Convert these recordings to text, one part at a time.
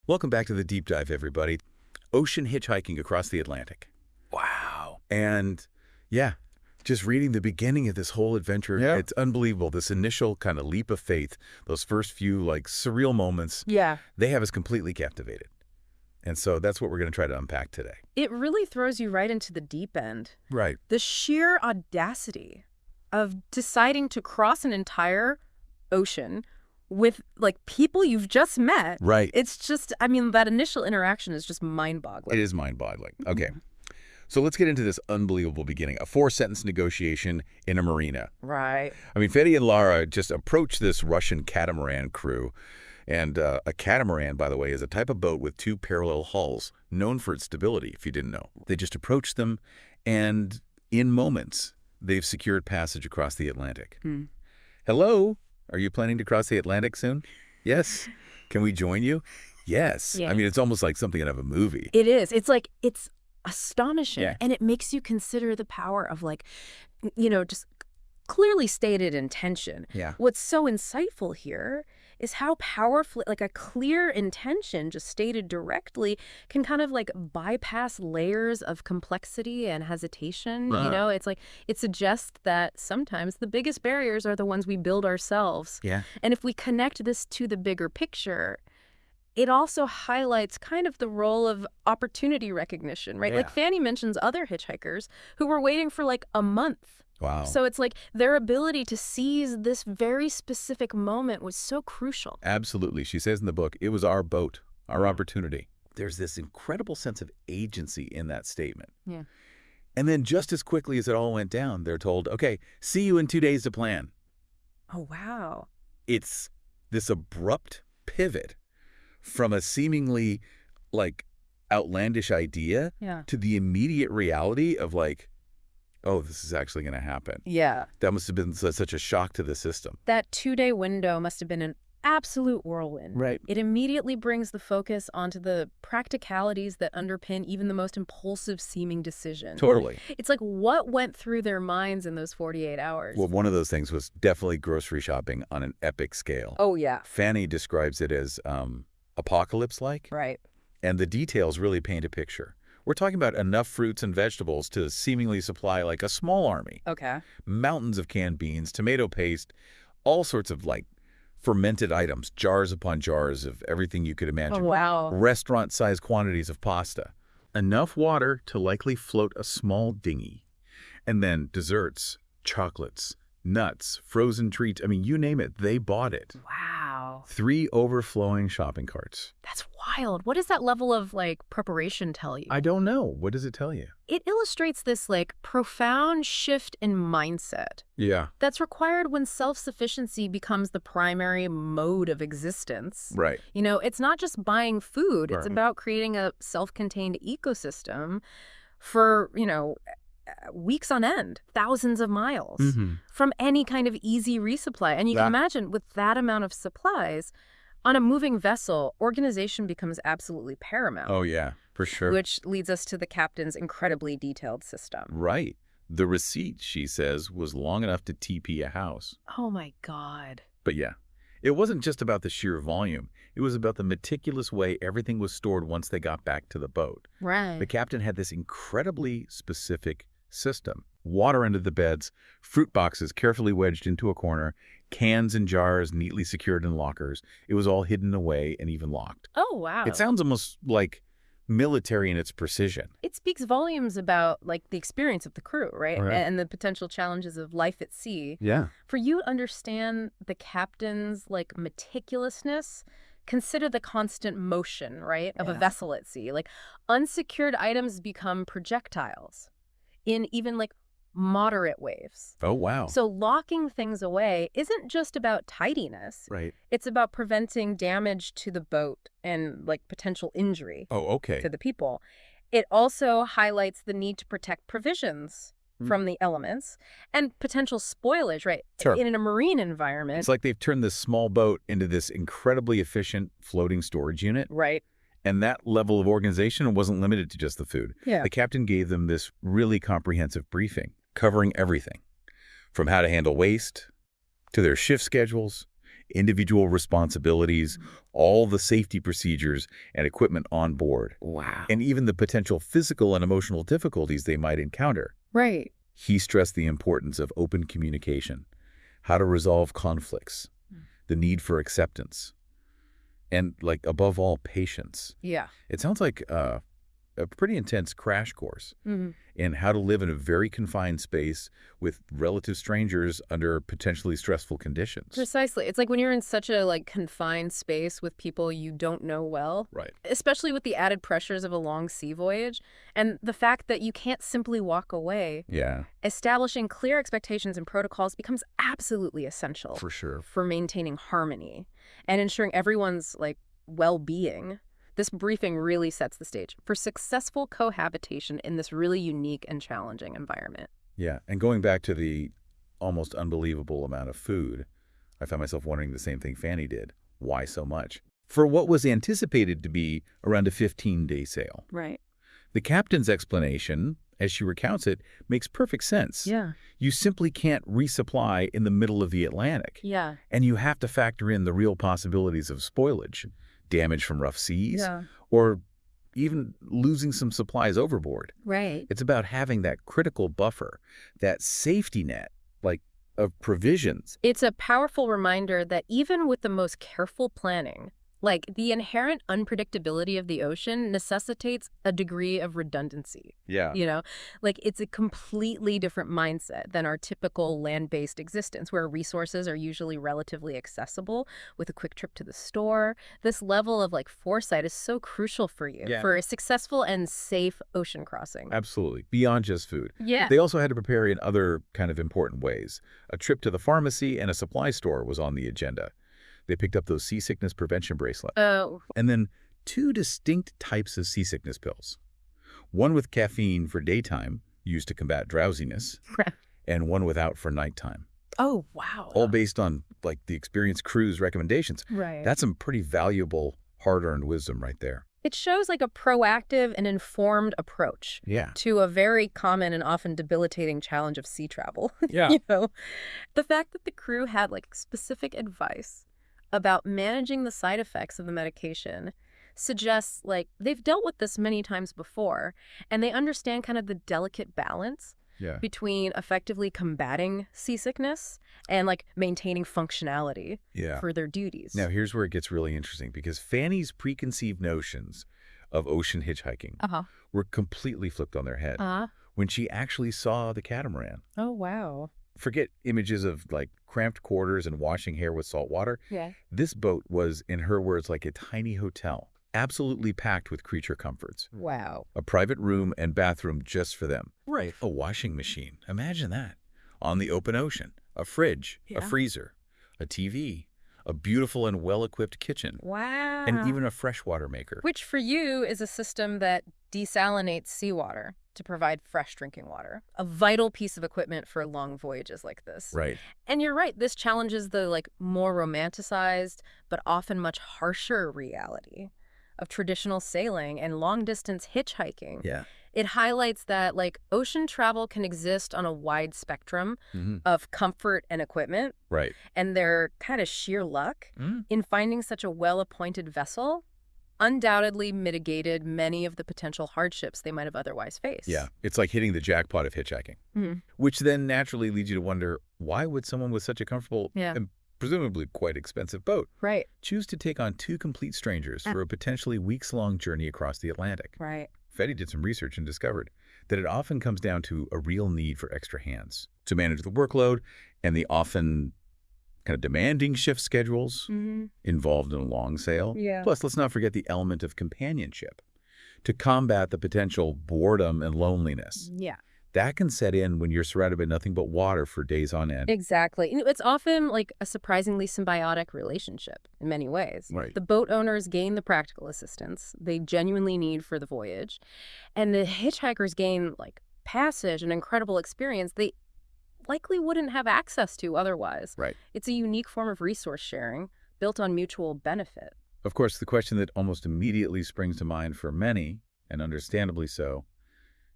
Welcome back to the deep dive, everybody. Ocean hitchhiking across the Atlantic. Wow. And yeah, just reading the beginning of this whole adventure, it's unbelievable. This initial kind of leap of faith, those first few like surreal moments, they have us completely captivated. And so that's what we're going to try to unpack today. It really throws you right into the deep end. Right. The sheer audacity of deciding to cross an entire ocean with like people you've just met. Right. It's just, I mean, that initial interaction is just mind-boggling. It is mind-boggling. Okay. So let's get into this unbelievable beginning. A 4-sentence negotiation in a marina. Right. I mean, Fetty and Lara just approached this Russian catamaran crew. And a catamaran, by the way, is a type of boat with 2 parallel hulls, known for its stability, if you didn't know. They just approached them, and in moments, they've secured passage across the Atlantic. Hello? Are you planning to cross the Atlantic soon? Yes. Can we join you? Yes. Yeah. I mean, it's almost like something out of a movie. It is. It's like, it's astonishing. Yeah. And it makes you consider the power of like, you know, just clearly stated intention. Yeah. What's so insightful here is how powerfully, like a clear intention just stated directly can kind of like bypass layers of complexity and hesitation. You know, it's like, it suggests that sometimes the biggest barriers are the ones we build ourselves. Yeah. And if we connect this to the bigger picture, it also highlights kind of the role of opportunity recognition, right? Yeah. Like Fanny mentions other hitchhikers who were waiting for like a month. Wow. So it's like their ability to seize this very specific moment was so crucial. Absolutely. She says in the book, it was our boat, our opportunity. There's this incredible sense of agency in that statement. Yeah. And then just as quickly as it all went down, they're told, okay, see you in 2 days to plan. Oh, wow. It's this abrupt pivot from a seemingly like outlandish idea to the immediate reality of like, oh, this is actually going to happen. Yeah. That must have been such a shock to the system. That 2-day window must have been an absolute whirlwind. Right. It immediately brings the focus onto the practicalities that underpin even the most impulsive seeming decision. Totally. It's like what went through their minds in those 48 hours. Well, one of those things was definitely grocery shopping on an epic scale. Oh, yeah. Fanny describes it as apocalypse-like. Right. And the details really paint a picture. We're talking about enough fruits and vegetables to seemingly supply like a small army. Okay. Mountains of canned beans, tomato paste, all sorts of like fermented items, jars upon jars of everything you could imagine. Oh, wow. Restaurant-sized quantities of pasta. Enough water to likely float a small dinghy. And then desserts, chocolates, nuts, frozen treats. I mean, you name it, they bought it. Wow. 3 overflowing shopping carts. That's wild. What does that level of like preparation tell you? I don't know. What does it tell you? It illustrates this like profound shift in mindset Yeah. that's required when self-sufficiency becomes the primary mode of existence. Right. You know, it's not just buying food. It's Right. about creating a self-contained ecosystem for, you know, weeks on end, thousands of miles from any kind of easy resupply. And you can imagine with that amount of supplies on a moving vessel, organization becomes absolutely paramount. Oh, yeah, for sure. Which leads us to the captain's incredibly detailed system. Right. The receipt, she says, was long enough to TP a house. Oh, my God. But yeah, it wasn't just about the sheer volume. It was about the meticulous way everything was stored once they got back to the boat. Right. The captain had this incredibly specific system. Water under the beds, fruit boxes carefully wedged into a corner, cans and jars neatly secured in lockers. It was all hidden away and even locked. Oh, wow. It sounds almost like military in its precision. It speaks volumes about like the experience of the crew, right? Right. And the potential challenges of life at sea. Yeah. For you to understand the captain's like meticulousness, consider the constant motion, right, of a vessel at sea. Like unsecured items become projectiles in even like moderate waves. Oh, wow. So locking things away isn't just about tidiness. Right. It's about preventing damage to the boat and like potential injury Oh, okay. to the people. It also highlights the need to protect provisions from the elements and potential spoilage, right? Sure. In a marine environment. It's like they've turned this small boat into this incredibly efficient floating storage unit. Right. And that level of organization wasn't limited to just the food. Yeah. The captain gave them this really comprehensive briefing, covering everything from how to handle waste to their shift schedules, individual responsibilities, all the safety procedures and equipment on board, Wow. and even the potential physical and emotional difficulties they might encounter. Right. He stressed the importance of open communication, how to resolve conflicts, the need for acceptance, and, like, above all, patience. Yeah. It sounds like a pretty intense crash course in how to live in a very confined space with relative strangers under potentially stressful conditions. Precisely. It's like when you're in such a confined space with people you don't know well, Right. especially with the added pressures of a long sea voyage and the fact that you can't simply walk away. Yeah, Establishing clear expectations and protocols becomes absolutely essential for sure. for maintaining harmony and ensuring everyone's well-being. This briefing really sets the stage for successful cohabitation in this really unique and challenging environment. Yeah, and going back to the almost unbelievable amount of food, I found myself wondering the same thing Fanny did. Why so much? For what was anticipated to be around a 15-day sail. Right. The captain's explanation, as she recounts it, makes perfect sense. Yeah. You simply can't resupply in the middle of the Atlantic. Yeah. And you have to factor in the real possibilities of spoilage, damage from rough seas, Yeah. or even losing some supplies overboard. Right. It's about having that critical buffer, that safety net, of provisions. It's a powerful reminder that even with the most careful planning, the inherent unpredictability of the ocean necessitates a degree of redundancy. Yeah. It's a completely different mindset than our typical land-based existence where resources are usually relatively accessible with a quick trip to the store. This level of foresight is so crucial for you for a successful and safe ocean crossing. Absolutely. Beyond just food. Yeah. They also had to prepare in other kind of important ways. A trip to the pharmacy and a supply store was on the agenda. They picked up those seasickness prevention bracelets. Oh. And then 2 distinct types of seasickness pills. One with caffeine for daytime, used to combat drowsiness, and one without for nighttime. Oh, wow. All based on, the experienced crew's recommendations. Right. That's some pretty valuable, hard-earned wisdom right there. It shows a proactive and informed approach Yeah. to a very common and often debilitating challenge of sea travel. Yeah. The fact that the crew had specific advice about managing the side effects of the medication suggests they've dealt with this many times before and they understand kind of the delicate balance Yeah. between effectively combating seasickness and maintaining functionality Yeah. for their duties. Now, here's where it gets really interesting because Fanny's preconceived notions of ocean hitchhiking were completely flipped on their head when she actually saw the catamaran. Oh, wow. Forget images of cramped quarters and washing hair with salt water. Yeah. This boat was, in her words, like a tiny hotel, absolutely packed with creature comforts. Wow. A private room and bathroom just for them. Right. A washing machine. Imagine that. On the open ocean. A fridge, a freezer, a TV, a beautiful and well-equipped kitchen, Wow. and even a freshwater maker. Which for you is a system that desalinates seawater to provide fresh drinking water. A vital piece of equipment for long voyages like this. Right. And you're right, this challenges the more romanticized but often much harsher reality of traditional sailing and long-distance hitchhiking. Yeah. It highlights that ocean travel can exist on a wide spectrum Mm-hmm. of comfort and equipment, Right. and their kind of sheer luck Mm. in finding such a well-appointed vessel undoubtedly mitigated many of the potential hardships they might have otherwise faced. Yeah. It's like hitting the jackpot of hitchhiking, Mhm. which then naturally leads you to wonder, why would someone with such a comfortable Yeah. and presumably quite expensive boat Right. choose to take on 2 complete strangers for a potentially weeks-long journey across the Atlantic? Right. Fetty did some research and discovered that it often comes down to a real need for extra hands to manage the workload and the often kind of demanding shift schedules Mm-hmm. involved in a long sail. Yeah. Plus, let's not forget the element of companionship to combat the potential boredom and loneliness. Yeah. That can set in when you're surrounded by nothing but water for days on end. Exactly. It's often a surprisingly symbiotic relationship in many ways. Right. The boat owners gain the practical assistance they genuinely need for the voyage, and the hitchhikers gain passage and incredible experience they likely wouldn't have access to otherwise. Right. It's a unique form of resource sharing built on mutual benefit. Of course, the question that almost immediately springs to mind for many, and understandably so,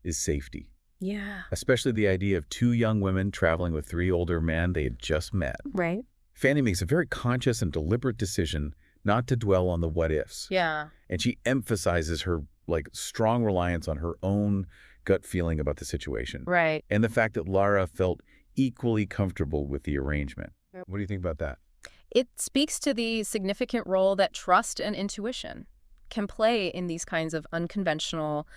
is safety. Yeah. Especially the idea of 2 young women traveling with 3 older men they had just met. Right. Fanny makes a very conscious and deliberate decision not to dwell on the what-ifs. Yeah. And she emphasizes her, strong reliance on her own gut feeling about the situation. Right. And the fact that Lara felt equally comfortable with the arrangement. What do you think about that? It speaks to the significant role that trust and intuition can play in these kinds of unconventional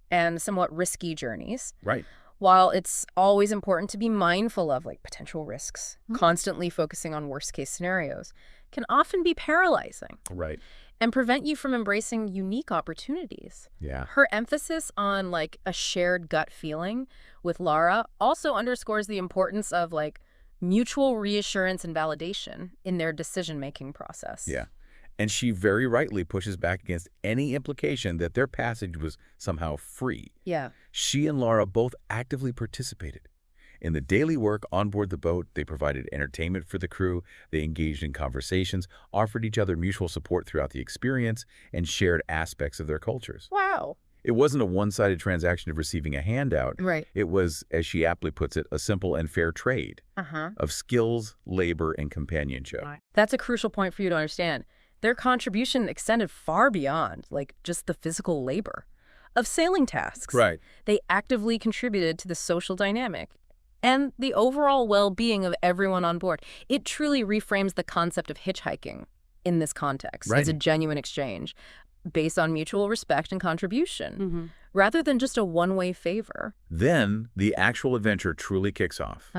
and somewhat risky journeys. Right. While it's always important to be mindful of potential risks, constantly focusing on worst case scenarios can often be paralyzing. Right. And prevent you from embracing unique opportunities. Yeah. Her emphasis on a shared gut feeling with Lara also underscores the importance of mutual reassurance and validation in their decision-making process. Yeah. And she very rightly pushes back against any implication that their passage was somehow free. Yeah. She and Lara both actively participated. In the daily work on board the boat, they provided entertainment for the crew, they engaged in conversations, offered each other mutual support throughout the experience, and shared aspects of their cultures. Wow. It wasn't a one-sided transaction of receiving a handout. Right. It was, as she aptly puts it, a simple and fair trade of skills, labor, and companionship. That's a crucial point for you to understand. Their contribution extended far beyond just the physical labor of sailing tasks. Right. They actively contributed to the social dynamic and the overall well-being of everyone on board. It truly reframes the concept of hitchhiking in this context as a genuine exchange based on mutual respect and contribution, rather than just a one-way favor. Then the actual adventure truly kicks off.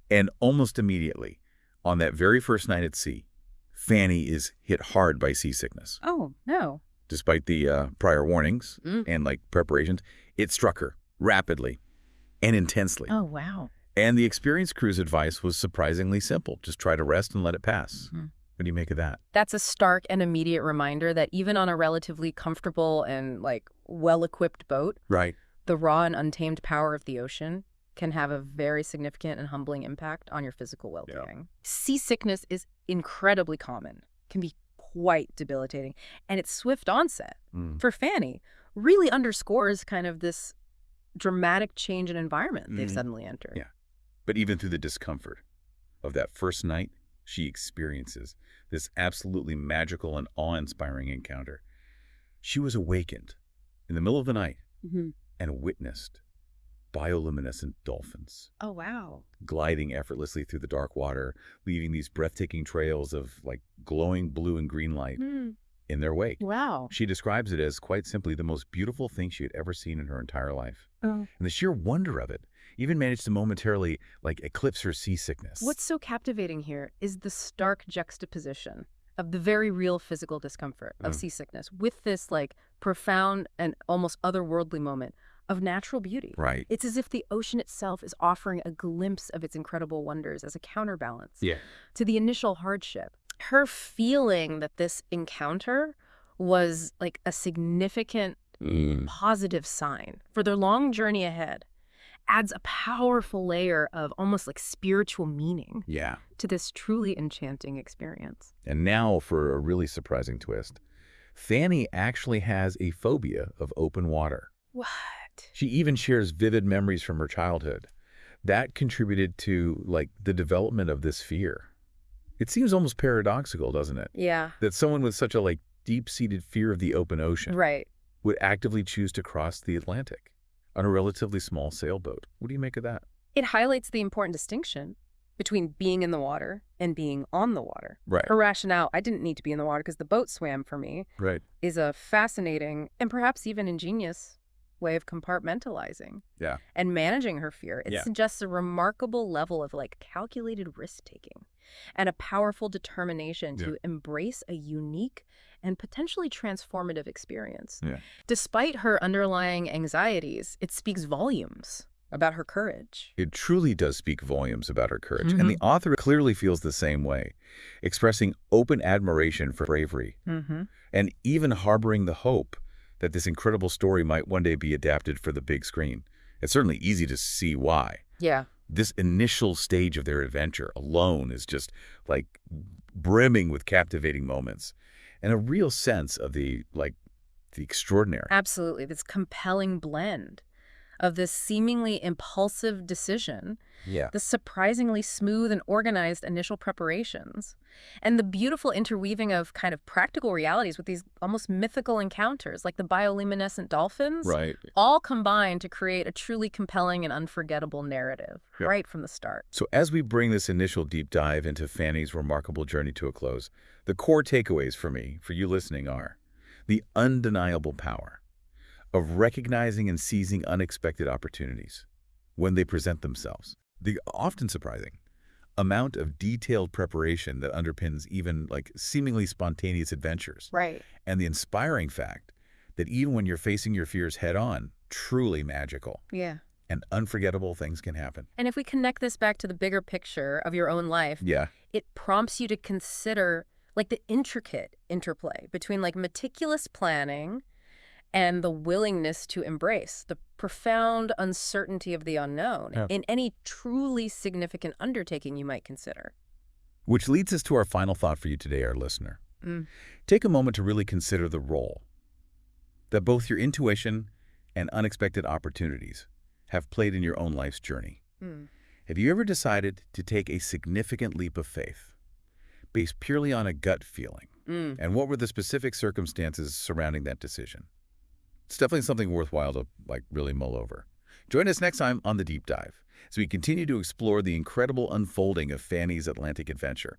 And almost immediately, on that very first night at sea, Fanny is hit hard by seasickness. Oh, no. Despite the prior warnings and preparations, it struck her rapidly and intensely. Oh, wow. And the experienced crew's advice was surprisingly simple. Just try to rest and let it pass. What do you make of that? That's a stark and immediate reminder that even on a relatively comfortable and well-equipped boat, the raw and untamed power of the ocean can have a very significant and humbling impact on your physical well-being. Yeah. Seasickness is incredibly common, can be quite debilitating, and its swift onset for Fanny really underscores kind of this dramatic change in environment they've suddenly entered. Yeah. But even through the discomfort of that first night, she experiences this absolutely magical and awe-inspiring encounter. She was awakened in the middle of the night and witnessed bioluminescent dolphins. Oh, wow. Gliding effortlessly through the dark water, leaving these breathtaking trails of glowing blue and green light in their wake. Wow. She describes it as quite simply the most beautiful thing she had ever seen in her entire life. And the sheer wonder of it even managed to momentarily eclipse her seasickness. What's so captivating here is the stark juxtaposition of the very real physical discomfort of seasickness with this profound and almost otherworldly moment of natural beauty. Right. It's as if the ocean itself is offering a glimpse of its incredible wonders as a counterbalance to the initial hardship. Her feeling that this encounter was a significant positive sign for their long journey ahead adds a powerful layer of almost spiritual meaning to this truly enchanting experience. And now for a really surprising twist. Fanny actually has a phobia of open water. What? She even shares vivid memories from her childhood. That contributed to the development of this fear. It seems almost paradoxical, doesn't it? Yeah. That someone with such a deep-seated fear of the open ocean would actively choose to cross the Atlantic on a relatively small sailboat. What do you make of that? It highlights the important distinction between being in the water and being on the water. Right. Her rationale, I didn't need to be in the water because the boat swam for me, is a fascinating and perhaps even ingenious way of compartmentalizing and managing her fear. It suggests a remarkable level of calculated risk-taking and a powerful determination to embrace a unique and potentially transformative experience. Despite her underlying anxieties, it speaks volumes about her courage. It truly does speak volumes about her courage. And the author clearly feels the same way, expressing open admiration for bravery and even harboring the hope that this incredible story might one day be adapted for the big screen. It's certainly easy to see why. Yeah. This initial stage of their adventure alone is just brimming with captivating moments and a real sense of the extraordinary. Absolutely. This compelling blend of this seemingly impulsive decision, Yeah. the surprisingly smooth and organized initial preparations, and the beautiful interweaving of kind of practical realities with these almost mythical encounters, like the bioluminescent dolphins, Right. all combine to create a truly compelling and unforgettable narrative Yep. right from the start. So as we bring this initial deep dive into Fanny's remarkable journey to a close, the core takeaways for me, for you listening, are the undeniable power of recognizing and seizing unexpected opportunities when they present themselves, the often surprising amount of detailed preparation that underpins even like seemingly spontaneous adventures, Right. and the inspiring fact that even when you're facing your fears head-on, truly magical Yeah. and unforgettable things can happen. And if we connect this back to the bigger picture of your own life, Yeah. it prompts you to consider like the intricate interplay between like meticulous planning and the willingness to embrace the profound uncertainty of the unknown in any truly significant undertaking you might consider. Which leads us to our final thought for you today, our listener. Mm. Take a moment to really consider the role that both your intuition and unexpected opportunities have played in your own life's journey. Mm. Have you ever decided to take a significant leap of faith based purely on a gut feeling? Mm. And what were the specific circumstances surrounding that decision? It's definitely something worthwhile to really mull over. Join us next time on The Deep Dive as we continue to explore the incredible unfolding of Fanny's Atlantic adventure.